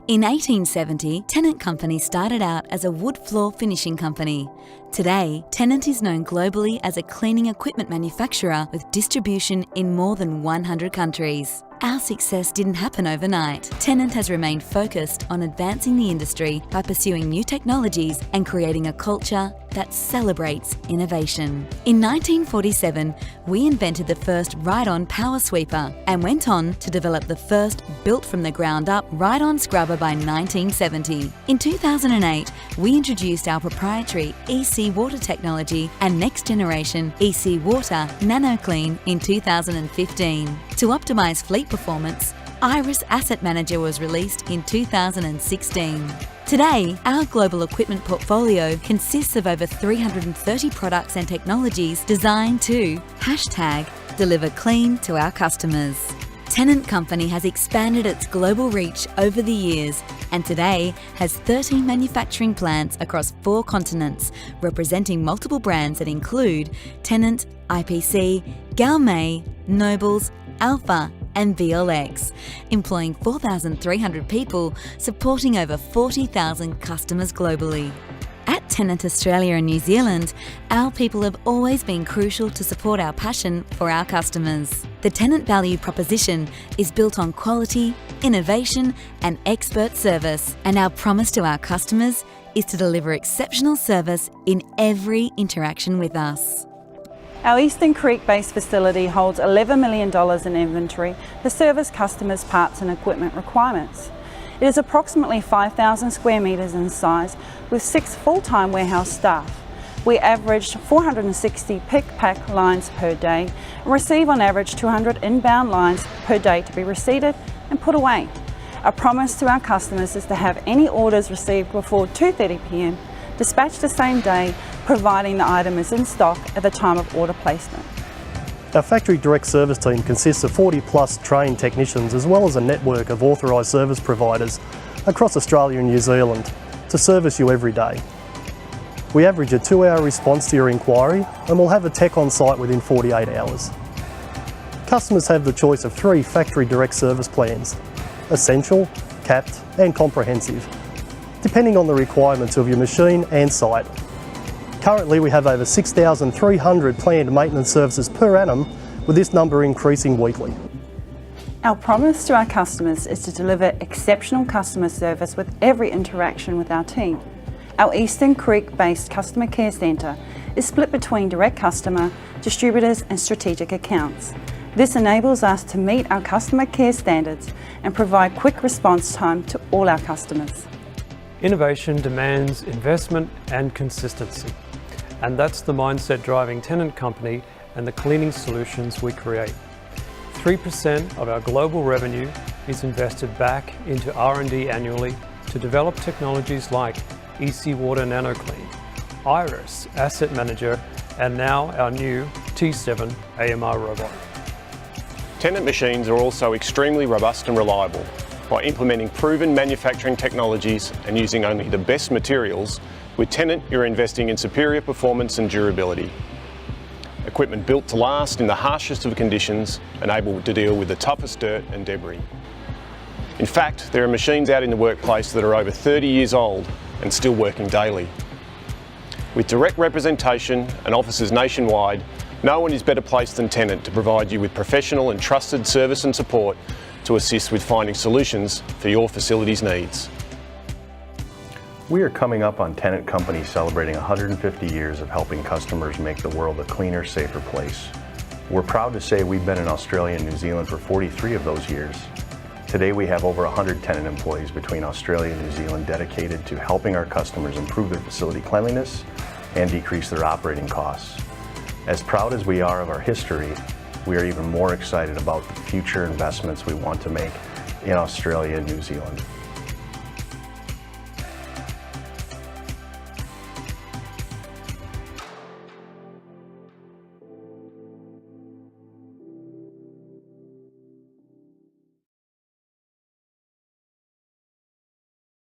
In 1870, Tennant Company started out as a wood floor finishing company. Today, Tennant is known globally as a cleaning equipment manufacturer with distribution in more than 100 countries. Our success didn't happen overnight. Tennant has remained focused on advancing the industry by pursuing new technologies and creating a culture that celebrates innovation. In 1947, we invented the first ride-on power sweeper and went on to develop the first built-from-the-ground-up ride-on scrubber by 1970. In 2008, we introduced our proprietary EC water technology and next-generation EC water NanoClean in 2015. To optimise fleet performance, Iris Asset Manager was released in 2016. Today, our global equipment portfolio consists of over 330 products and technologies designed to #deliver clean to our customers. Tennant Company has expanded its global reach over the years and today has 13 manufacturing plants across 4 continents, representing multiple brands that include Tennant, IPC, Galmay, Nobles, Alpha and VLX, employing 4,300 people, supporting over 40,000 customers globally. At Tennant Australia and New Zealand, our people have always been crucial to support our passion for our customers. The Tennant value proposition is built on quality, innovation and expert service, and our promise to our customers is to deliver exceptional service in every interaction with us. Our Eastern Creek-based facility holds $11 million in inventory to service customers' parts and equipment requirements. It is approximately 5,000 square metres in size with 6 full-time warehouse staff. We average 460 pick-pack lines per day and receive on average 200 inbound lines per day to be receipted and put away. Our promise to our customers is to have any orders received before 2:30 p.m. dispatched the same day, providing the item is in stock at the time of order placement. Our factory direct service team consists of 40 plus trained technicians as well as a network of authorised service providers across Australia and New Zealand to service you every day. We average a 2-hour response to your inquiry and we'll have a tech on site within 48 hours. Customers have the choice of 3 factory direct service plans: Essential, Capped and Comprehensive, depending on the requirements of your machine and site. Currently we have over 6,300 planned maintenance services per annum, with this number increasing weekly. Our promise to our customers is to deliver exceptional customer service with every interaction with our team. Our Eastern Creek-based customer care centre is split between direct customer, distributors and strategic accounts. This enables us to meet our customer care standards and provide quick response time to all our customers. Innovation demands investment and consistency, and that's the mindset driving Tennant Company and the cleaning solutions we create. 3% of our global revenue is invested back into R&D annually to develop technologies like EC Water NanoClean, Iris Asset Manager, and now our new T7 AMR robot. Tennant machines are also extremely robust and reliable. By implementing proven manufacturing technologies and using only the best materials, with Tennant you're investing in superior performance and durability. Equipment built to last in the harshest of conditions and able to deal with the toughest dirt and debris. In fact, there are machines out in the workplace that are over 30 years old and still working daily. With direct representation and offices nationwide, no one is better placed than Tennant to provide you with professional and trusted service and support to assist with finding solutions for your facility's needs. We are coming up on Tennant Company celebrating 150 years of helping customers make the world a cleaner, safer place. We're proud to say we've been in Australia and New Zealand for 43 of those years. Today we have over 100 Tennant employees between Australia and New Zealand dedicated to helping our customers improve their facility cleanliness and decrease their operating costs. As proud as we are of our history, we are even more excited about the future investments we want to make in Australia and New Zealand.